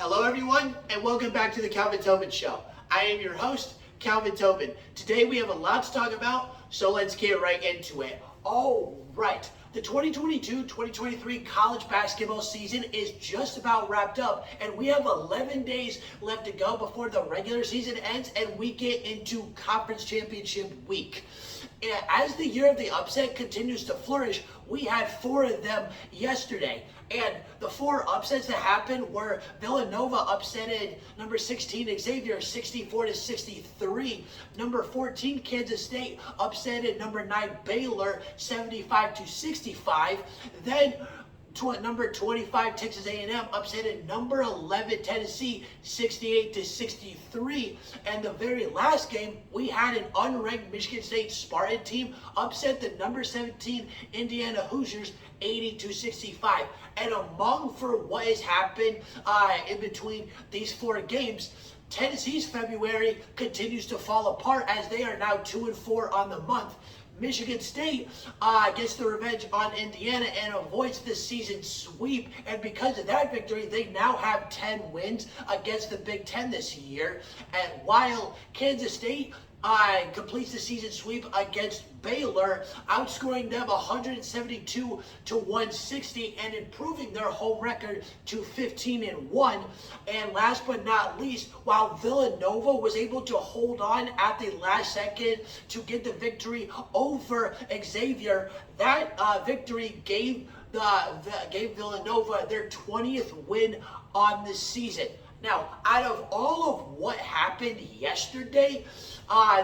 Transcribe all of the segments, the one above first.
Hello everyone, and welcome back to the Calvin Tobin Show. I am your host, Calvin Tobin. Today we have a lot to talk about, so let's get right into it. All right, the 2022-2023 college basketball season is just about wrapped up, and we have 11 days left to go before the regular season ends and we get into conference championship week. As the year of the upset continues to flourish, we had 4 of them yesterday. And the 4 upsets that happened were Villanova upsetted number 16 Xavier 64-63. Number 14 Kansas State upsetted number 9 Baylor 75-65. Then number 25 Texas A&M upsetted number 11 Tennessee 68-63. And the very last game, we had an unranked Michigan State Spartan team upset the number 17 Indiana Hoosiers 80-65. And among for what has happened in between these 4 games, Tennessee's February continues to fall apart as they are now 2-4 on the month. Michigan State gets the revenge on Indiana and avoids the season sweep. And because of that victory, they now have 10 wins against the Big Ten this year. And while Kansas State completes the season sweep against Baylor, outscoring them 172-160 and improving their home record to 15-1. And last but not least, while Villanova was able to hold on at the last second to get the victory over Xavier, that victory gave Villanova their 20th win on the season. Now, out of all of what happened yesterday,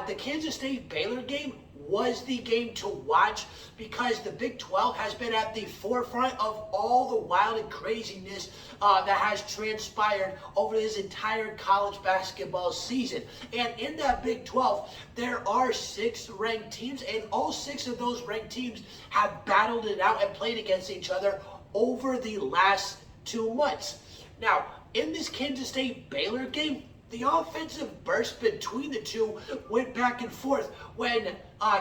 the Kansas State-Baylor game was the game to watch because the Big 12 has been at the forefront of all the wild and craziness that has transpired over this entire college basketball season. And in that Big 12, there are 6 ranked teams, and all 6 of those ranked teams have battled it out and played against each other over the last 2 months. Now, in this Kansas State-Baylor game, the offensive burst between the two went back and forth. When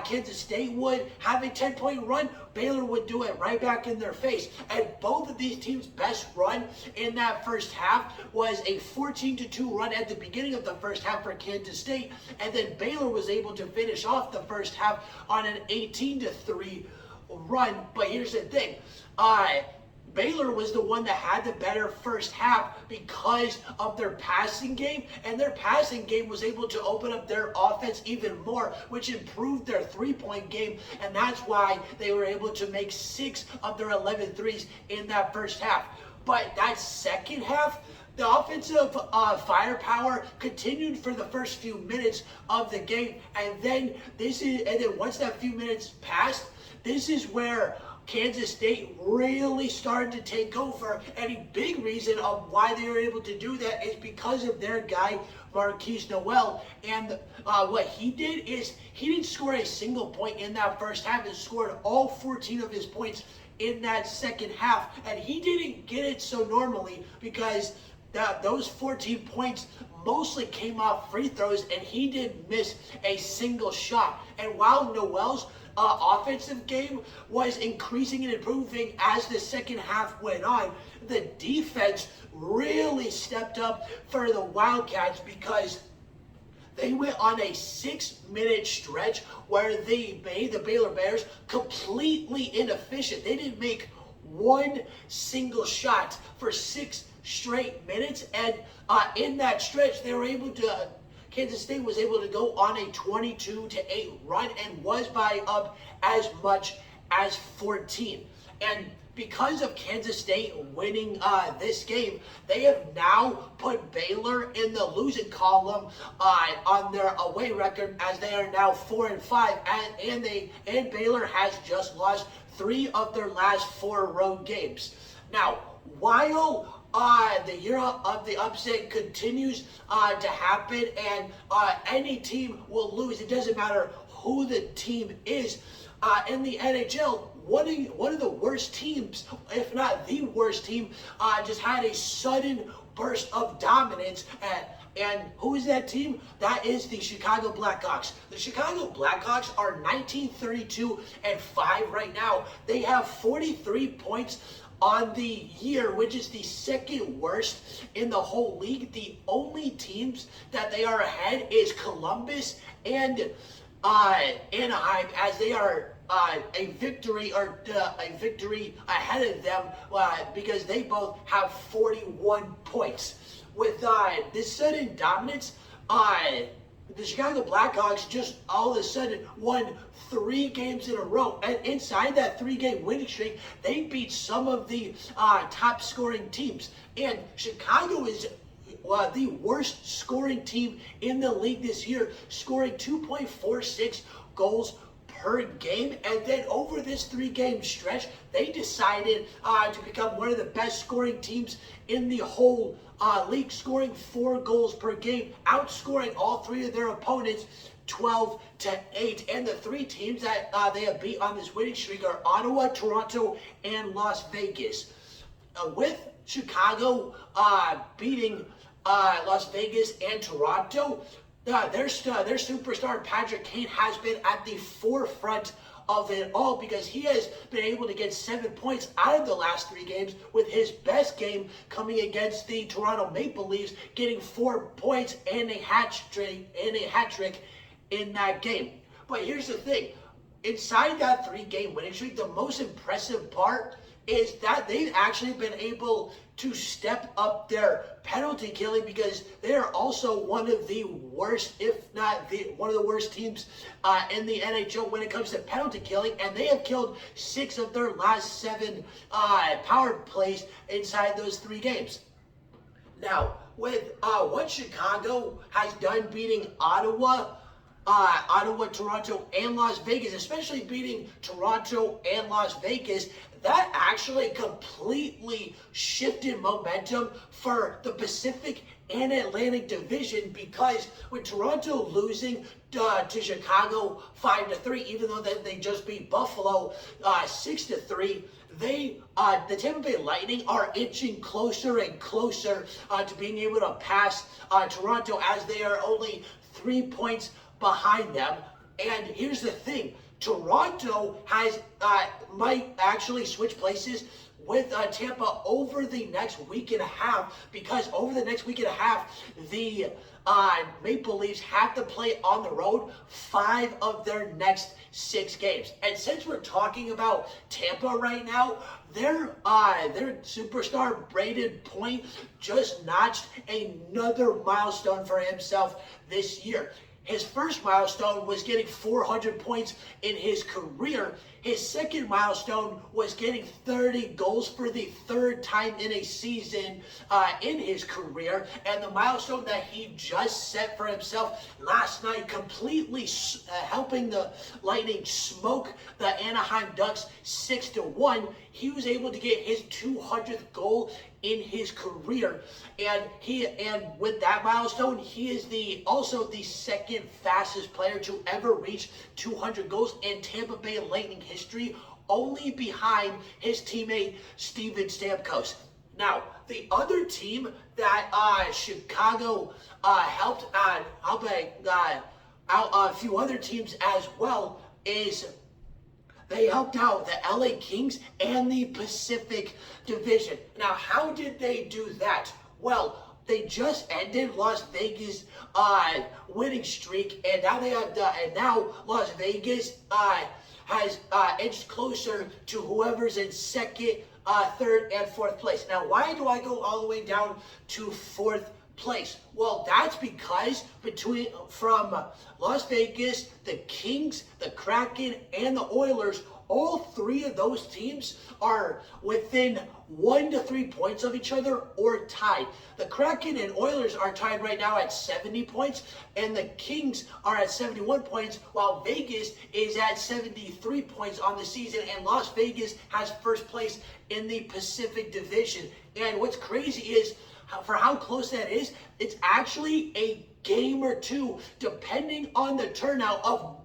Kansas State would have a 10-point run, Baylor would do it right back in their face. And both of these teams' best run in that first half was a 14-2 run at the beginning of the first half for Kansas State. And then Baylor was able to finish off the first half on an 18-3 run. But here's the thing. Baylor was the one that had the better first half because of their passing game, and their passing game was able to open up their offense even more, which improved their three-point game, and that's why they were able to make 6 of their 11 threes in that first half. But that second half, the offensive firepower continued for the first few minutes of the game, and then once that few minutes passed, this is where Kansas State really started to take over, and a big reason of why they were able to do that is because of their guy, Marquise Noel. And what he did is he didn't score a single point in that first half. He scored all 14 of his points in that second half, and he didn't get it so normally because those 14 points mostly came off free throws, and he didn't miss a single shot. And while Noel's offensive game was increasing and improving as the second half went on, the defense really stepped up for the Wildcats because they went on a 6-minute stretch where they made the Baylor Bears completely inefficient. They didn't make one single shot for 6 straight minutes, and in that stretch they were able to Kansas State was able to go on a 22-8 run and was by up as much as 14. And because of Kansas State winning this game, they have now put Baylor in the losing column on their away record, as they are now 4-5, and Baylor has just lost 3 of their last 4 road games. Now, while the year of the upset continues to happen, and any team will lose. It doesn't matter who the team is. In the NHL, one of the worst teams, if not the worst team, just had a sudden burst of dominance. And who is that team? That is the Chicago Blackhawks. The Chicago Blackhawks are 19-32-5 right now. They have 43 points on the year, which is the second worst in the whole league. The only teams that they are ahead is Columbus and Anaheim, as they are a victory ahead of them because they both have 41 points. With this sudden dominance, the Chicago Blackhawks just all of a sudden won 3 games in a row. And inside that 3-game winning streak, they beat some of the top scoring teams. And Chicago is the worst scoring team in the league this year, scoring 2.46 goals per game. And then over this 3-game stretch, they decided to become one of the best scoring teams in the whole league, scoring 4 goals per game, outscoring all 3 of their opponents 12-8. And the 3 teams that they have beat on this winning streak are Ottawa, Toronto, and Las Vegas. With Chicago beating Las Vegas and Toronto, their superstar Patrick Kane has been at the forefront of it all because he has been able to get 7 points out of the last 3 games, with his best game coming against the Toronto Maple Leafs, getting 4 points and a hat trick in that game. But here's the thing. Inside that 3-game winning streak, the most impressive part is that they've actually been able to step up their penalty killing, because they are also one of the worst, if not one of the worst teams in the NHL when it comes to penalty killing, and they have killed 6 of their last 7 power plays inside those 3 games. Now, with what Chicago has done beating Ottawa, Toronto, and Las Vegas, especially beating Toronto and Las Vegas, that actually completely shifted momentum for the Pacific and Atlantic Division, because with Toronto losing to Chicago 5-3, even though they just beat Buffalo 6-3, the Tampa Bay Lightning are inching closer and closer to being able to pass Toronto, as they are only 3 points behind them. And here's the thing. Toronto might actually switch places with Tampa over the next week and a half, because over the next week and a half, the Maple Leafs have to play on the road 5 of their next 6 games. And since we're talking about Tampa right now, their superstar Braden Point just notched another milestone for himself this year. His first milestone was getting 400 points in his career. His second milestone was getting 30 goals for the 3rd time in a season in his career. And the milestone that he just set for himself last night, completely helping the Lightning smoke the Anaheim Ducks 6-1, he was able to get his 200th goal in his career, and with that milestone, he is also the 2nd fastest player to ever reach 200 goals in Tampa Bay Lightning history, only behind his teammate Steven Stamkos. Now, the other team that Chicago helped out a few other teams as well is they helped out the LA Kings and the Pacific Division. Now, how did they do that? Well, they just ended Las Vegas' winning streak, and now Las Vegas has edged closer to whoever's in 2nd, 3rd, and 4th place. Now, why do I go all the way down to 4th place? Well, that's because from Las Vegas, the Kings, the Kraken, and the Oilers, all 3 of those teams are within 1 to 3 points of each other or tied. The Kraken and Oilers are tied right now at 70 points, and the Kings are at 71 points, while Vegas is at 73 points on the season, and Las Vegas has 1st place in the Pacific Division. And what's crazy is, for how close that is, it's actually a game or 2, depending on the turnout of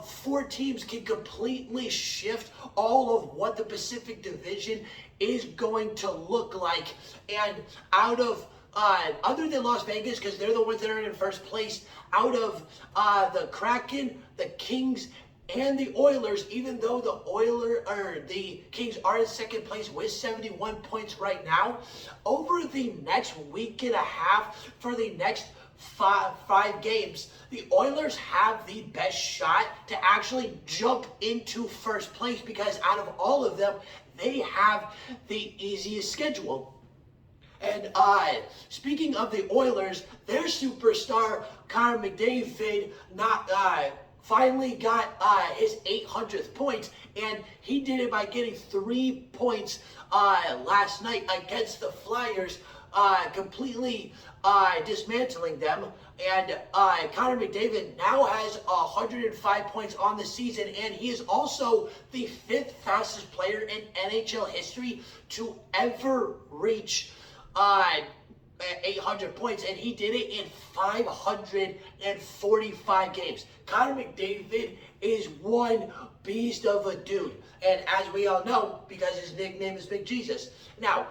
4 teams can completely shift all of what the Pacific Division is going to look like. And out of other than Las Vegas, because they're the ones that are in 1st place, out of the Kraken, the Kings, And the Oilers, even though the Kings are in second place with 71 points right now, over the next week and a half, for the next five games, the Oilers have the best shot to actually jump into first place, because out of all of them, they have the easiest schedule. And speaking of the Oilers, their superstar Connor McDavid finally got his 800th point, and he did it by getting 3 points last night against the Flyers, completely dismantling them. And Connor McDavid now has 105 points on the season, and he is also the 5th fastest player in NHL history to ever reach 800 points, and he did it in 545 games. Connor McDavid is one beast of a dude, and as we all know, because his nickname is Big Jesus. Now,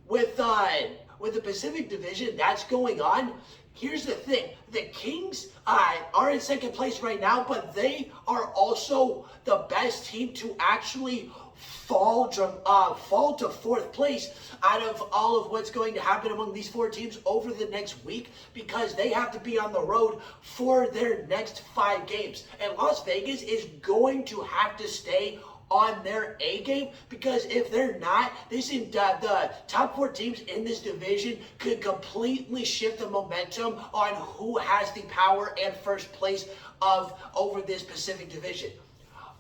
with the Pacific Division that's going on, here's the thing: the Kings are in second place right now, but they are also the best team to actually fall to 4th place out of all of what's going to happen among these 4 teams over the next week, because they have to be on the road for their next 5 games. And Las Vegas is going to have to stay on their A game, because if they're not, the top 4 teams in this division could completely shift the momentum on who has the power and first place over this Pacific Division.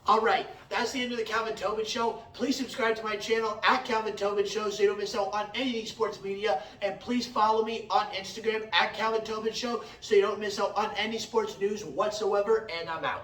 All right, that's the end of the Calvin Tobin Show. Please subscribe to my channel at Calvin Tobin Show so you don't miss out on any sports media. And please follow me on Instagram at Calvin Tobin Show so you don't miss out on any sports news whatsoever. And I'm out.